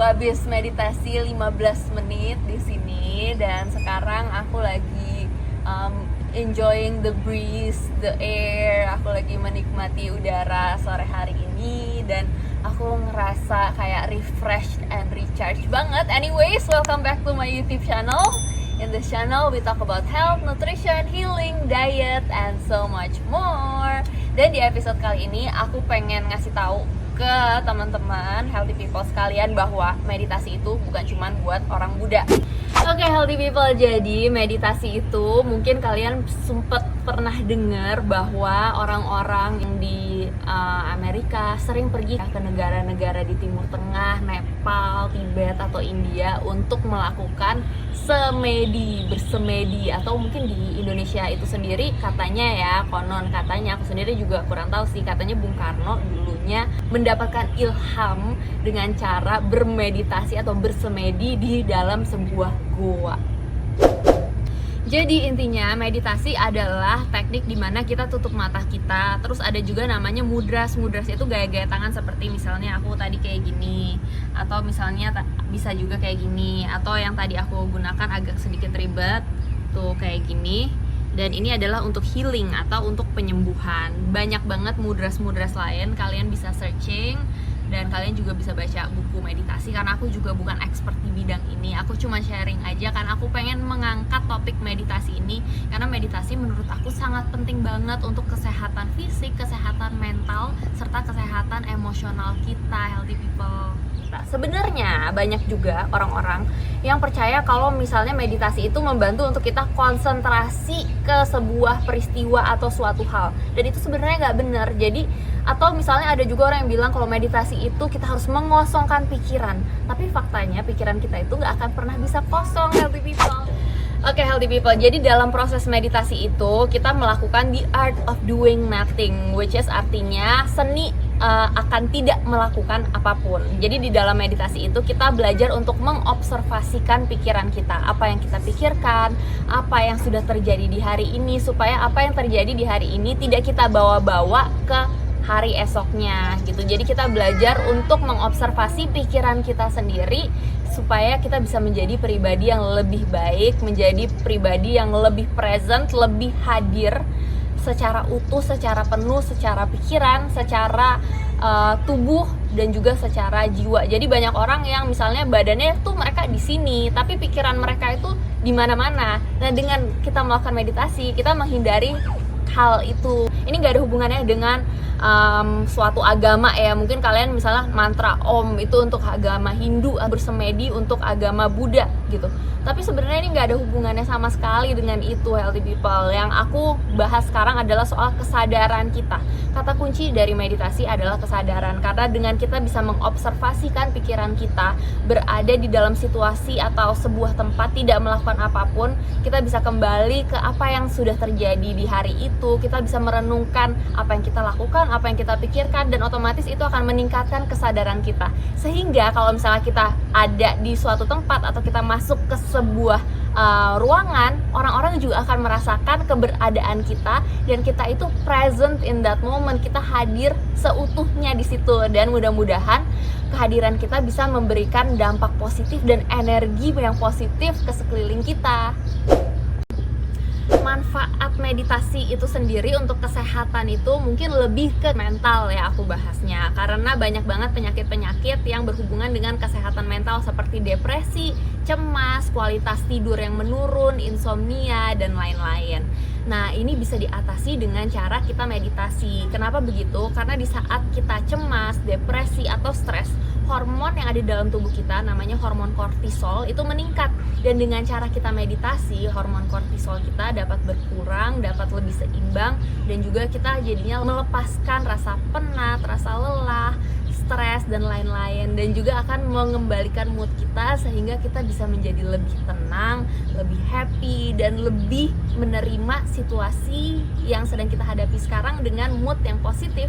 habis meditasi 15 menit di sini dan sekarang aku lagi enjoying the breeze, the air. Aku lagi menikmati udara sore hari ini dan aku ngerasa kayak refreshed and recharged banget. Anyways, welcome back to my YouTube channel. In this channel, we talk about health, nutrition, healing, diet, and so much more. Dan di episode kali ini, aku pengen ngasih tahu ke teman-teman healthy people sekalian bahwa meditasi itu bukan cuma buat orang muda. Oke, healthy people, jadi meditasi itu mungkin kalian sempet pernah dengar bahwa orang-orang yang di Amerika sering pergi ke negara-negara di Timur Tengah, Nepal, Tibet, atau India untuk melakukan bersemedi, atau mungkin di Indonesia itu sendiri katanya ya, konon katanya, aku sendiri juga kurang tahu sih, katanya Bung Karno dulunya mendapatkan ilham dengan cara bermeditasi atau bersemedi di dalam sebuah goa. Jadi intinya meditasi adalah teknik dimana kita tutup mata kita. Terus ada juga namanya mudras. Mudras itu gaya-gaya tangan seperti misalnya aku tadi kayak gini, atau misalnya bisa juga kayak gini, atau yang tadi aku gunakan agak sedikit ribet tuh kayak gini. Dan ini adalah untuk healing atau untuk penyembuhan. Banyak banget mudras-mudras lain, kalian bisa searching. Dan kalian juga bisa baca buku meditasi, karena aku juga bukan expert di bidang ini. Aku cuma sharing aja karena aku pengen mengangkat topik meditasi ini, karena meditasi menurut aku sangat penting banget untuk kesehatan fisik, kesehatan mental, serta kesehatan emosional kita, healthy people. Sebenarnya banyak juga orang-orang yang percaya kalau misalnya meditasi itu membantu untuk kita konsentrasi ke sebuah peristiwa atau suatu hal, dan itu sebenarnya nggak benar. Jadi atau misalnya ada juga orang yang bilang kalau meditasi itu kita harus mengosongkan pikiran, tapi faktanya pikiran kita itu nggak akan pernah bisa kosong, healthy people. Oke, healthy people, jadi dalam proses meditasi itu kita melakukan the art of doing nothing, which is artinya seni akan tidak melakukan apapun. Jadi di dalam meditasi itu kita belajar untuk mengobservasikan pikiran kita, apa yang kita pikirkan, apa yang sudah terjadi di hari ini, supaya apa yang terjadi di hari ini tidak kita bawa-bawa ke hari esoknya gitu. Jadi kita belajar untuk mengobservasi pikiran kita sendiri supaya kita bisa menjadi pribadi yang lebih baik, menjadi pribadi yang lebih present, lebih hadir secara utuh, secara penuh, secara pikiran, secara tubuh, dan juga secara jiwa. Jadi banyak orang yang misalnya badannya tuh mereka di sini, tapi pikiran mereka itu di mana-mana. Nah, dengan kita melakukan meditasi, kita menghindari hal itu. Ini gak ada hubungannya dengan suatu agama ya. Mungkin kalian misalnya mantra Om itu untuk agama Hindu, bersemedi untuk agama Buddha gitu. Tapi sebenarnya ini gak ada hubungannya sama sekali dengan itu, healthy people. Yang aku bahas sekarang adalah soal kesadaran kita. Kata kunci dari meditasi adalah kesadaran, karena dengan kita bisa mengobservasikan pikiran kita berada di dalam situasi atau sebuah tempat, tidak melakukan apapun, kita bisa kembali ke apa yang sudah terjadi di hari itu. Kita bisa merenungkan apa yang kita lakukan, apa yang kita pikirkan, dan otomatis itu akan meningkatkan kesadaran kita. Sehingga kalau misalnya kita ada di suatu tempat atau kita masuk ke sebuah ruangan, orang-orang juga akan merasakan keberadaan kita, dan kita itu present in that moment, kita hadir seutuhnya di situ. Dan mudah-mudahan kehadiran kita bisa memberikan dampak positif dan energi yang positif ke sekeliling kita. Manfaat meditasi itu sendiri untuk kesehatan itu mungkin lebih ke mental ya aku bahasnya, karena banyak banget penyakit-penyakit yang berhubungan dengan kesehatan mental seperti depresi, cemas, kualitas tidur yang menurun, insomnia, dan lain-lain. Nah, ini bisa diatasi dengan cara kita meditasi. Kenapa begitu? Karena di saat kita cemas, depresi, atau stres, hormon yang ada di dalam tubuh kita namanya hormon kortisol itu meningkat. Dan dengan cara kita meditasi, hormon kortisol kita dapat berkurang, dapat lebih seimbang, dan juga kita jadinya melepaskan rasa penat, rasa lelah, stres, dan lain-lain. Dan juga akan mengembalikan mood kita sehingga kita bisa menjadi lebih tenang, lebih happy, dan lebih menerima situasi yang sedang kita hadapi sekarang dengan mood yang positif.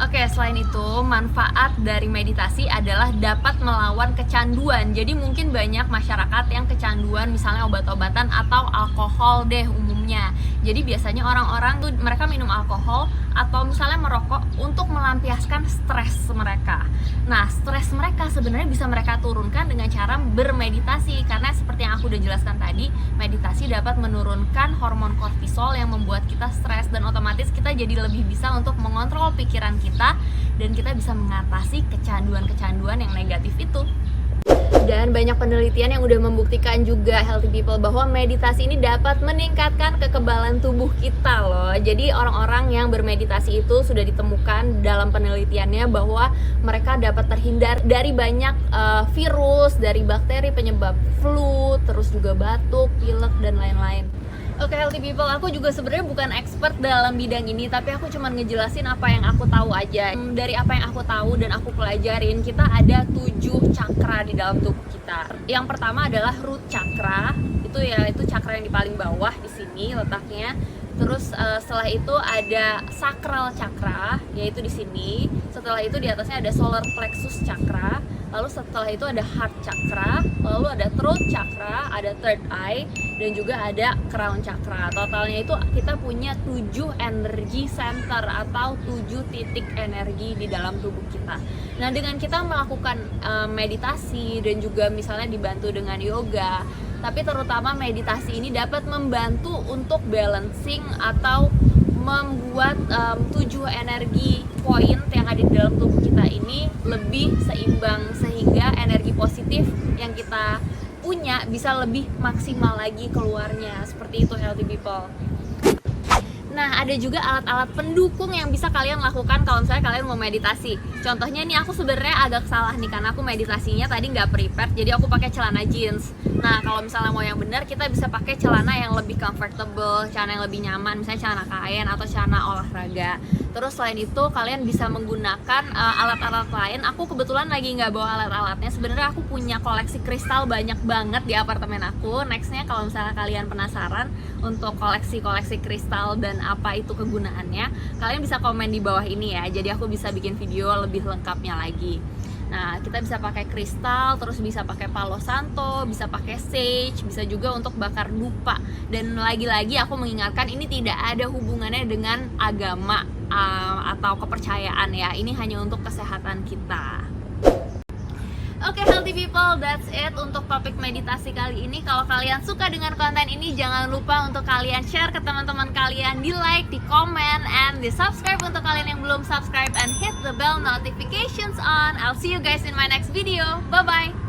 Oke, selain itu, manfaat dari meditasi adalah dapat melawan kecanduan. Jadi mungkin banyak masyarakat yang kecanduan misalnya obat-obatan atau alkohol deh umumnya. minumnya. Jadi biasanya orang-orang tuh mereka minum alkohol atau misalnya merokok untuk melampiaskan stres mereka. Nah, stres mereka sebenarnya bisa mereka turunkan dengan cara bermeditasi, karena seperti yang aku udah jelaskan tadi, meditasi dapat menurunkan hormon kortisol yang membuat kita stres, dan otomatis kita jadi lebih bisa untuk mengontrol pikiran kita dan kita bisa mengatasi kecanduan-kecanduan yang negatif itu. Dan banyak penelitian yang udah membuktikan juga healthy people bahwa meditasi ini dapat meningkatkan kekebalan tubuh kita loh. Jadi orang-orang yang bermeditasi itu sudah ditemukan dalam penelitiannya bahwa mereka dapat terhindar dari banyak virus, dari bakteri penyebab flu, terus juga batuk, pilek, dan lain-lain. Oke, healthy people, aku juga sebenarnya bukan expert dalam bidang ini, tapi aku cuma ngejelasin apa yang aku tahu aja. Dari apa yang aku tahu dan aku pelajarin, kita ada 7 cakra di dalam tubuh kita. Yang pertama adalah root chakra, itu cakra yang di paling bawah di sini letaknya. Terus setelah itu ada sacral chakra, yaitu di sini. Setelah itu di atasnya ada solar plexus chakra. Lalu setelah itu ada heart chakra, lalu ada throat chakra, ada third eye, dan juga ada crown chakra. Totalnya itu kita punya 7 energy center atau 7 titik energi di dalam tubuh kita. Nah, dengan kita melakukan meditasi dan juga misalnya dibantu dengan yoga, tapi terutama meditasi ini dapat membantu untuk balancing atau membuat 7 energi point yang ada di dalam tubuh kita ini lebih seimbang, sehingga energi positif yang kita punya bisa lebih maksimal lagi keluarnya. Seperti itu, healthy people. Nah, ada juga alat-alat pendukung yang bisa kalian lakukan kalau misalnya kalian mau meditasi. Contohnya nih, aku sebenarnya agak salah nih karena aku meditasinya tadi nggak prepared, jadi aku pakai celana jeans. Nah, kalau misalnya mau yang benar, kita bisa pakai celana yang lebih comfortable, celana yang lebih nyaman, misalnya celana kain atau celana olahraga. Terus selain itu, kalian bisa menggunakan alat-alat lain. Aku kebetulan lagi nggak bawa alat-alatnya. Sebenarnya aku punya koleksi kristal banyak banget di apartemen aku. Nextnya kalau misalnya kalian penasaran untuk koleksi-koleksi kristal dan apa itu kegunaannya, kalian bisa komen di bawah ini ya, jadi aku bisa bikin video lebih lengkapnya lagi. Nah, kita bisa pakai kristal, terus bisa pakai palo santo, bisa pakai sage, bisa juga untuk bakar dupa. Dan lagi-lagi aku mengingatkan, ini tidak ada hubungannya dengan agama atau kepercayaan ya, ini hanya untuk kesehatan kita. Oke, healthy people, that's it untuk topik meditasi kali ini. Kalau kalian suka dengan konten ini, jangan lupa untuk kalian share ke teman-teman kalian, di like, di comment, and di subscribe untuk kalian yang belum subscribe, and hit the bell notifications on. I'll see you guys in my next video. Bye bye.